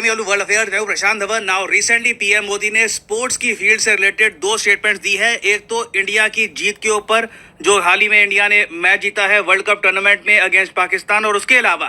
Time all world affair, मैं हूं Prashant Dhawan. Now recently PM Modi ने स्पोर्ट्स की फील्ड से रिलेटेड दो स्टेटमेंट्स दी है। एक तो इंडिया की जीत के ऊपर, जो हाल ही में इंडिया ने मैच जीता है वर्ल्ड कप टूर्नामेंट में अगेंस्ट पाकिस्तान, और उसके अलावा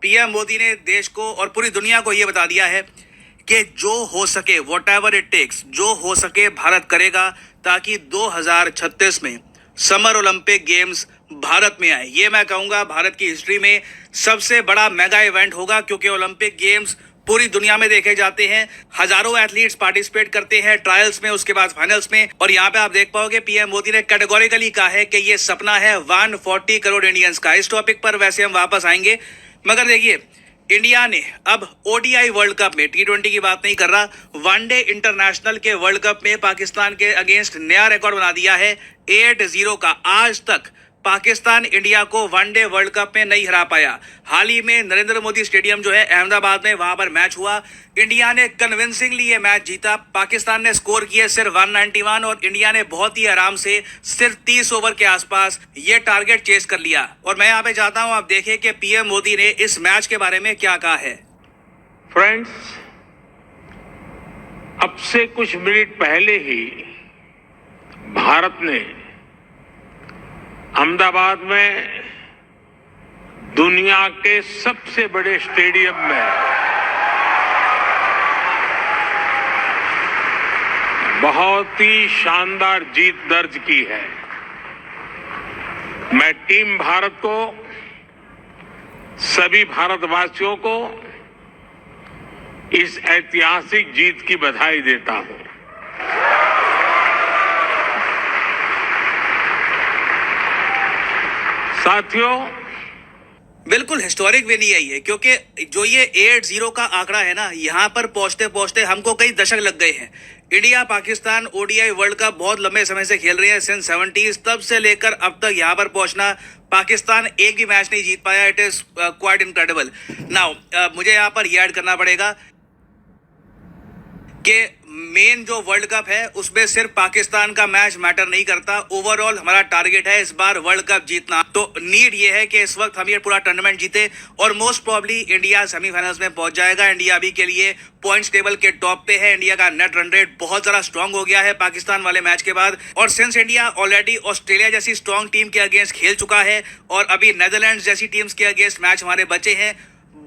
पीएम मोदी ने देश को और पूरी दुनिया को यह बता दिया है कि जो हो सके, वॉट एवर इट टेक्स, जो हो सके भारत करेगा ताकि 2036 में समर ओलंपिक गेम्स भारत में आए। ये मैं कहूंगा भारत की हिस्ट्री में सबसे बड़ा मेगा इवेंट होगा, क्योंकि ओलंपिक गेम्स पूरी दुनिया में देखे जाते हैं, हजारों एथलीट्स पार्टिसिपेट करते हैं ट्रायल्स में, उसके बाद फाइनल्स में। और यहाँ पे आप देख पाओगे पीएम मोदी ने कैटेगोरिकली कहा है कि ये सपना है 140 करोड़ इंडियंस का। इस टॉपिक पर वैसे हम वापस आएंगे, मगर देखिए इंडिया ने अब ओडीआई वर्ल्ड कप में, T20 की बात नहीं कर रहा, वनडे इंटरनेशनल के वर्ल्ड कप में पाकिस्तान के अगेंस्ट नया रिकॉर्ड बना दिया है 8-0 का। आज तक पाकिस्तान इंडिया को वनडे वर्ल्ड कप में नहीं हरा पाया। हाल ही में नरेंद्र मोदी स्टेडियम जो है अहमदाबाद में, वहां पर मैच हुआ। इंडिया ने कन्विंसिंगली ये मैच जीता। पाकिस्तान ने स्कोर किए सिर्फ 191 और इंडिया ने बहुत ही आराम से सिर्फ 30 ओवर के आसपास ये टारगेट चेस कर लिया। और मैं यहाँ पे चाहता हूं आप देखें कि पीएम मोदी ने इस मैच के बारे में क्या कहा है। फ्रेंड्स, अब से कुछ मिनट पहले ही भारत ने अहमदाबाद में दुनिया के सबसे बड़े स्टेडियम में बहुत ही शानदार जीत दर्ज की है। मैं टीम भारत को, सभी भारतवासियों को इस ऐतिहासिक जीत की बधाई देता हूं। साथियों, बिल्कुल हिस्टोरिक विन यही है, क्योंकि जो ये 8-0 का आंकड़ा है ना, यहाँ पर पहुंचते पहुंचते हमको कई दशक लग गए हैं। India Pakistan ODI world cup बहुत लंबे समय से खेल रहे हैं, सिंस 70s, तब से लेकर अब तक यहाँ पर पहुंचना, पाकिस्तान एक भी मैच नहीं जीत पाया। It is quite incredible. Now मुझे यहाँ पर ये ऐड करना पड़ेगा कि मेन जो वर्ल्ड कप है उसमें सिर्फ पाकिस्तान का मैच मैटर नहीं करता। ओवरऑल हमारा टारगेट है इस बार वर्ल्ड कप जीतना। तो नीड ये है कि इस वक्त हम ये पूरा टूर्नामेंट जीते और मोस्ट प्रोबेबली इंडिया सेमीफाइनल्स में पहुंच जाएगा। इंडिया अभी के लिए पॉइंट्स टेबल के टॉप पे है। इंडिया का नेट रन रेट बहुत ज्यादा स्ट्रांग हो गया है पाकिस्तान वाले मैच के बाद। और सिंस इंडिया ऑलरेडी ऑस्ट्रेलिया जैसी स्ट्रांग टीम के अगेंस्ट खेल चुका है और अभी नेदरलैंड जैसी टीम्स के अगेंस्ट मैच हमारे बचे हैं,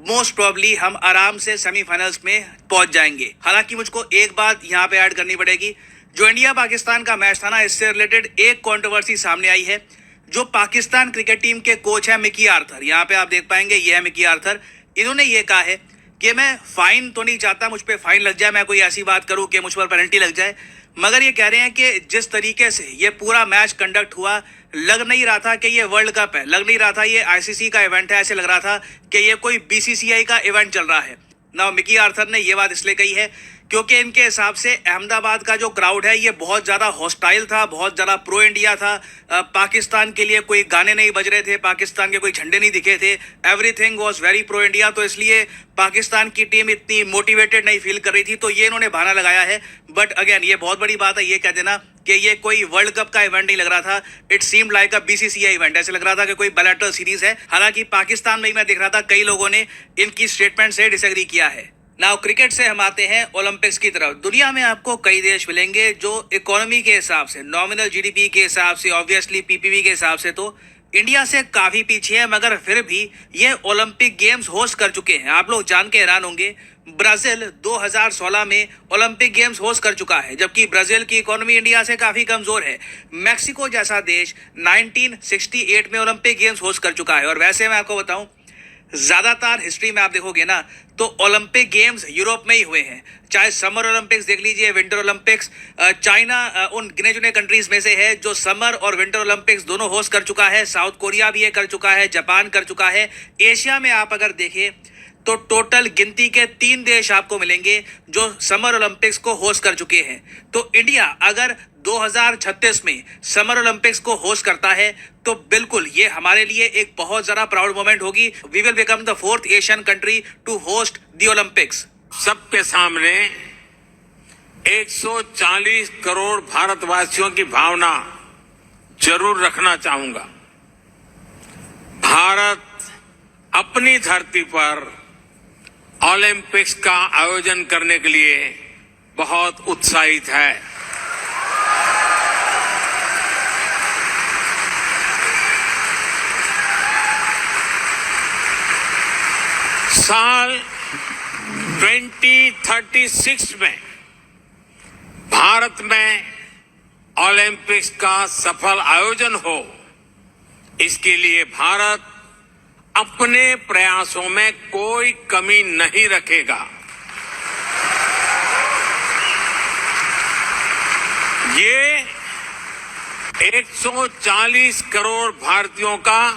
मोस्ट प्रोबेबली हम आराम से सेमीफाइनल्स में पहुंच जाएंगे। हालांकि मुझको एक बात यहां पे ऐड करनी पड़ेगी, जो इंडिया पाकिस्तान का मैच था ना, इससे रिलेटेड एक कंट्रोवर्सी सामने आई है। जो पाकिस्तान क्रिकेट टीम के कोच है मिकी आर्थर, यहां पे आप देख पाएंगे ये है मिकी आर्थर। इन्होंने ये कहा है कि मैं फाइन तो नहीं चाहता, मुझ पर फाइन लग जाए, मैं कोई ऐसी बात करूं कि मुझ पर पेनल्टी लग जाए, मगर ये कह रहे हैं कि जिस तरीके से ये पूरा मैच कंडक्ट हुआ, लग नहीं रहा था कि ये वर्ल्ड कप है, लग नहीं रहा था ये आईसीसी का इवेंट है, ऐसे लग रहा था कि ये कोई बीसीसीआई का इवेंट चल रहा है। नाउ मिकी आर्थर ने ये बात इसलिए कही है क्योंकि इनके हिसाब से अहमदाबाद का जो क्राउड है ये बहुत ज़्यादा हॉस्टाइल था, बहुत ज़्यादा प्रो इंडिया था। पाकिस्तान के लिए कोई गाने नहीं बज रहे थे, पाकिस्तान के कोई झंडे नहीं दिखे थे, everything was very pro India. तो इसलिए पाकिस्तान की टीम इतनी मोटिवेटेड नहीं फील कर रही थी, तो ये इन्होंने बहाना लगाया है। बट अगेन ये बहुत बड़ी बात है ये कह देना कि ये कोई वर्ल्ड कप का इवेंट नहीं लग रहा था। It seemed like a BCCI event, ऐसे लग रहा था कि कोई बायलैटरल सीरीज है। हालांकि पाकिस्तान में ही मैं देख रहा था कई लोगों ने इनकी स्टेटमेंट से डिसएग्री किया है। नाउ क्रिकेट से हम आते हैं ओलंपिक्स की तरफ। दुनिया में आपको कई देश मिलेंगे जो इकोनॉमी के हिसाब से, नॉमिनल जीडीपी के हिसाब से, ऑब्वियसली पीपीपी के हिसाब से तो इंडिया से काफी पीछे है, मगर फिर भी ये ओलंपिक गेम्स होस्ट कर चुके हैं। आप लोग जान के हैरान होंगे, ब्राजील 2016 में ओलंपिक गेम्स होस्ट कर चुका है, जबकि ब्राजील की इकोनॉमी इंडिया से काफी कमजोर है। मैक्सिको जैसा देश 1968 में ओलंपिक गेम्स होस्ट कर चुका है। और वैसे मैं आपको बताऊं, ज्यादातर हिस्ट्री में आप देखोगे ना तो ओलंपिक गेम्स यूरोप में ही हुए हैं। चाहे समर ओलंपिक्स देख लीजिए, विंटर ओलंपिक्स, चाइना उन गिने चुने कंट्रीज में से है जो समर और विंटर ओलंपिक्स दोनों होस्ट कर चुका है। साउथ कोरिया भी ये कर चुका है, जापान कर चुका है। एशिया में आप अगर देखें तो टोटल गिनती के 3 देश आपको मिलेंगे जो समर ओलंपिक्स को होस्ट कर चुके हैं। तो इंडिया अगर 2036 में समर ओलंपिक्स को होस्ट करता है तो बिल्कुल ये हमारे लिए एक बहुत ज्यादा प्राउड मोमेंट होगी। We will become the 4th Asian country to host the Olympics. सबके सामने 140 करोड़ भारतवासियों की भावना जरूर रखना चाहूंगा। भारत अपनी धरती पर ओलंपिक्स का आयोजन करने के लिए बहुत उत्साहित है। साल 2036 में भारत में ओलंपिक्स का सफल आयोजन हो, इसके लिए भारत अपने प्रयासों में कोई कमी नहीं रखेगा। ये 140 करोड़ भारतीयों का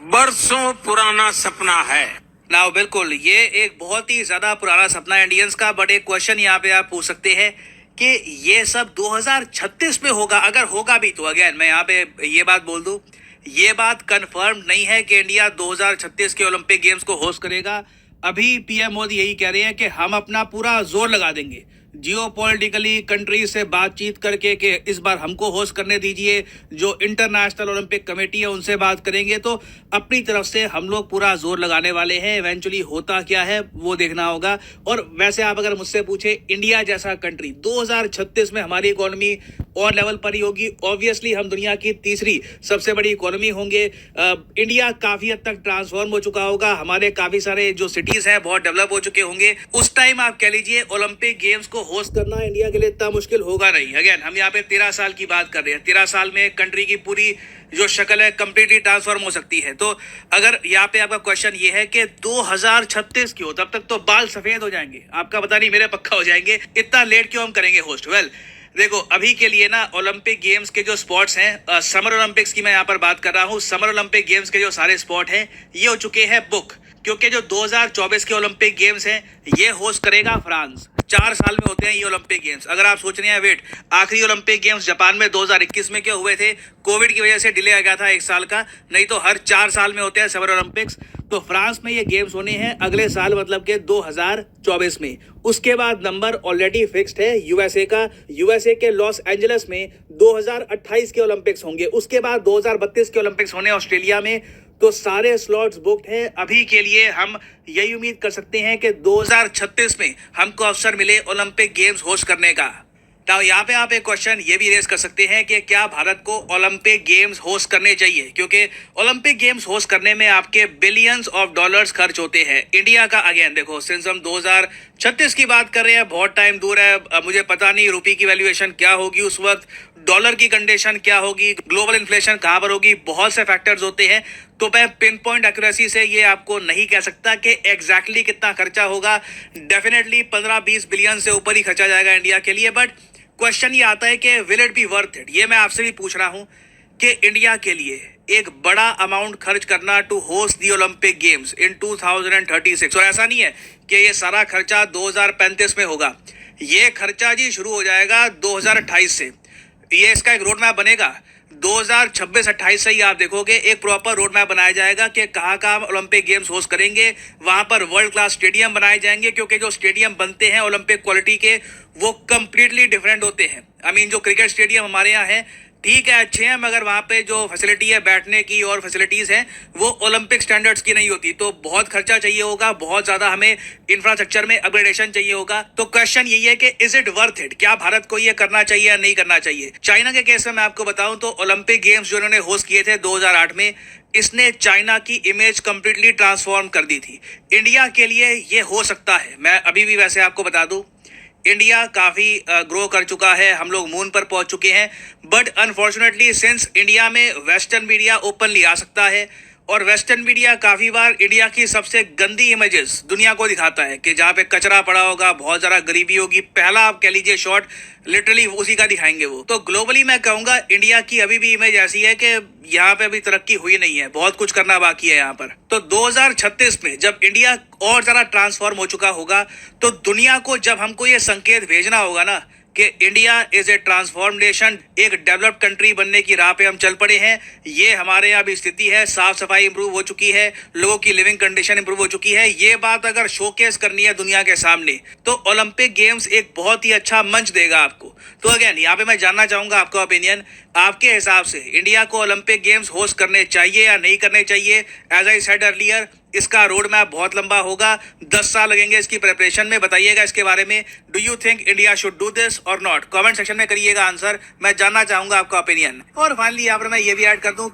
बरसों पुराना सपना है। नाउ बिल्कुल ये एक बहुत ही ज्यादा पुराना सपना है इंडियंस का, बट एक क्वेश्चन यहाँ पे आप पूछ सकते हैं कि ये सब 2036 में होगा। अगर होगा भी तो अगेन मैं यहाँ पे ये बात बोल दूं, ये बात कंफर्म नहीं है कि इंडिया 2036 के ओलंपिक गेम्स को होस्ट करेगा। अभी पीएम मोदी यही कह रहे हैं कि हम अपना पूरा जोर लगा देंगे जियोपॉलिटिकली कंट्री से बातचीत करके कि इस बार हमको होस्ट करने दीजिए। जो इंटरनेशनल ओलंपिक कमेटी है उनसे बात करेंगे, तो अपनी तरफ से हम लोग पूरा जोर लगाने वाले हैं। इवेंचुअली होता क्या है वो देखना होगा। और वैसे आप अगर मुझसे पूछे, इंडिया जैसा कंट्री 2036 में हमारी इकोनॉमी और लेवल पर ही होगी। ऑब्वियसली हम दुनिया की तीसरी सबसे बड़ी इकोनॉमी होंगे। इंडिया काफी हद तक ट्रांसफॉर्म हो चुका होगा, हमारे काफी सारे जो सिटीज हैं बहुत डेवलप हो चुके होंगे। उस टाइम आप कह लीजिए ओलंपिक गेम्स को होस्ट करना इंडिया के लिए इतना मुश्किल होगा नहीं। अगेन हम यहाँ पे 13 साल की बात कर रहे हैं। 13 साल में कंट्री की पूरी जो शक्ल है कंप्लीटली ट्रांसफॉर्म हो सकती है। तो अगर यहाँ पे आपका क्वेश्चन ये है कि 2036 क्यों, तब तक तो बाल सफेद हो जाएंगे, आपका पता नहीं मेरे पक्का हो जाएंगे, इतना लेट क्यों हम करेंगे होस्ट। वेल देखो, अभी के लिए ना ओलंपिक गेम्स के जो स्पॉट्स हैं, समर ओलंपिक्स की मैं यहाँ पर बात कर रहा हूँ। समर ओलंपिक गेम्स के जो सारे स्पॉट हैं ये हो चुके हैं बुक, क्योंकि जो 2024 के ओलंपिक गेम्स हैं ये होस्ट करेगा फ्रांस। 4 साल में होते हैं ये ओलंपिक गेम्स। अगर आप सोच रहे हैं वेट, आखिरी ओलंपिक गेम्स जापान में 2021 में क्यों हुए थे, कोविड की वजह से डिले आ गया था 1 साल का, नहीं तो हर 4 साल में होते हैं समर ओलंपिक्स। तो फ्रांस में ये गेम्स होने हैं अगले साल, मतलब के 2024 में। उसके बाद नंबर ऑलरेडी फिक्स्ड है यूएसए का। यूएसए के लॉस एंजलिस में 2028 के ओलंपिक्स होंगे। उसके बाद 2032 के ओलंपिक्स होने ऑस्ट्रेलिया में। तो सारे स्लॉट्स बुक्ड हैं। अभी के लिए हम यही उम्मीद कर सकते हैं कि 2036 में हमको अवसर मिले ओलंपिक गेम्स होस्ट करने का। तो यहाँ पे आप एक क्वेश्चन ये भी रेज कर सकते हैं कि क्या भारत को ओलंपिक गेम्स होस्ट करने चाहिए, क्योंकि ओलंपिक गेम्स होस्ट करने में आपके बिलियंस ऑफ डॉलर्स खर्च होते हैं। इंडिया का अगेन देखो, सिंस हम 2036 की बात कर रहे हैं, बहुत टाइम दूर है। मुझे पता नहीं रुपये की वैल्यूएशन क्या होगी उस वक्त, डॉलर की कंडीशन क्या होगी, ग्लोबल इन्फ्लेशन कहाँ पर होगी, बहुत से फैक्टर्स होते हैं। तो मैं पिन पॉइंट एक्यूरेसी से ये आपको नहीं कह सकता कि एग्जैक्टली कितना खर्चा होगा। डेफिनेटली 15-20 बिलियन से ऊपर ही खर्चा जाएगा इंडिया के लिए। बट क्वेश्चन ये आता है कि will it be worth it. ये मैं आपसे भी पूछ रहा हूं कि इंडिया के लिए एक बड़ा अमाउंट खर्च करना to host the Olympic games in 2036। और ऐसा नहीं है कि ये सारा खर्चा 2035 में होगा, ये खर्चा जी शुरू हो जाएगा 2028 से। ये इसका एक रोड मैप बनेगा 2026-28 से ही आप देखोगे एक प्रॉपर रोड मैप बनाया जाएगा कि कहाँ कहाँ ओलंपिक गेम्स होस्ट करेंगे। वहां पर वर्ल्ड क्लास स्टेडियम बनाए जाएंगे, क्योंकि जो स्टेडियम बनते हैं ओलंपिक क्वालिटी के वो कंप्लीटली डिफरेंट होते हैं। आई मीन जो क्रिकेट स्टेडियम हमारे यहाँ है ठीक है, अच्छे हैं, मगर वहाँ पे जो फैसिलिटी है बैठने की और फैसिलिटीज़ हैं वो ओलंपिक स्टैंडर्ड्स की नहीं होती। तो बहुत खर्चा चाहिए होगा, बहुत ज़्यादा हमें इंफ्रास्ट्रक्चर में अपग्रेडेशन चाहिए होगा। तो क्वेश्चन यही है कि इज इट वर्थ इट, क्या भारत को ये करना चाहिए या नहीं करना चाहिए। चाइना के केस में मैं आपको बताऊं तो ओलंपिक गेम्स जो इन्होंने होस्ट किए थे 2008 में, इसने चाइना की इमेज कंप्लीटली ट्रांसफॉर्म कर दी थी। इंडिया के लिए ये हो सकता है। मैं अभी भी वैसे आपको बता दूं, इंडिया काफ़ी ग्रो कर चुका है, हम लोग मून पर पहुंच चुके हैं। बट अनफॉर्चुनेटली सिंस इंडिया में वेस्टर्न मीडिया ओपनली आ सकता है, और वेस्टर्न मीडिया काफ़ी बार इंडिया की सबसे गंदी इमेजेस दुनिया को दिखाता है कि जहाँ पे कचरा पड़ा होगा, बहुत ज़्यादा गरीबी होगी, पहला आप कह लीजिए शॉट लिटरली उसी का दिखाएंगे वो। तो ग्लोबली मैं कहूँगा इंडिया की अभी भी इमेज ऐसी है कि यहाँ पे अभी तरक्की हुई नहीं है, बहुत कुछ करना बाकी है यहाँ पर। तो 2036 में जब इंडिया और ज़्यादा ट्रांसफॉर्म हो चुका होगा, तो दुनिया को जब हमको ये संकेत भेजना होगा ना कि India is a transform nation, एक डेवलप्ड कंट्री बनने की राह पे हम चल पड़े हैं। ये हमारे यहाँ भी स्थिति है, साफ सफाई इंप्रूव हो चुकी है, लोगों की लिविंग कंडीशन इंप्रूव हो चुकी है। ये बात अगर शोकेस करनी है दुनिया के सामने, तो ओलंपिक गेम्स एक बहुत ही अच्छा मंच देगा आपको। तो अगेन यहाँ पे मैं जानना चाहूंगा आपका ओपिनियन, आपके हिसाब से इंडिया को ओलंपिक गेम्स होस्ट करने चाहिए या नहीं करने चाहिए। एज आई सेड अर्लियर, इसका रोड मैप बहुत लंबा होगा, 10 साल लगेंगे इसकी प्रिपरेशन में। बताइएगा इसके बारे में, do you think India should do this और नॉट? कमेंट सेक्शन में करिएगा आंसर, मैं जानना चाहूंगा आपका ओपिनियन। और फाइनली यहाँ पर मैं ये भी ऐड कर दूं कि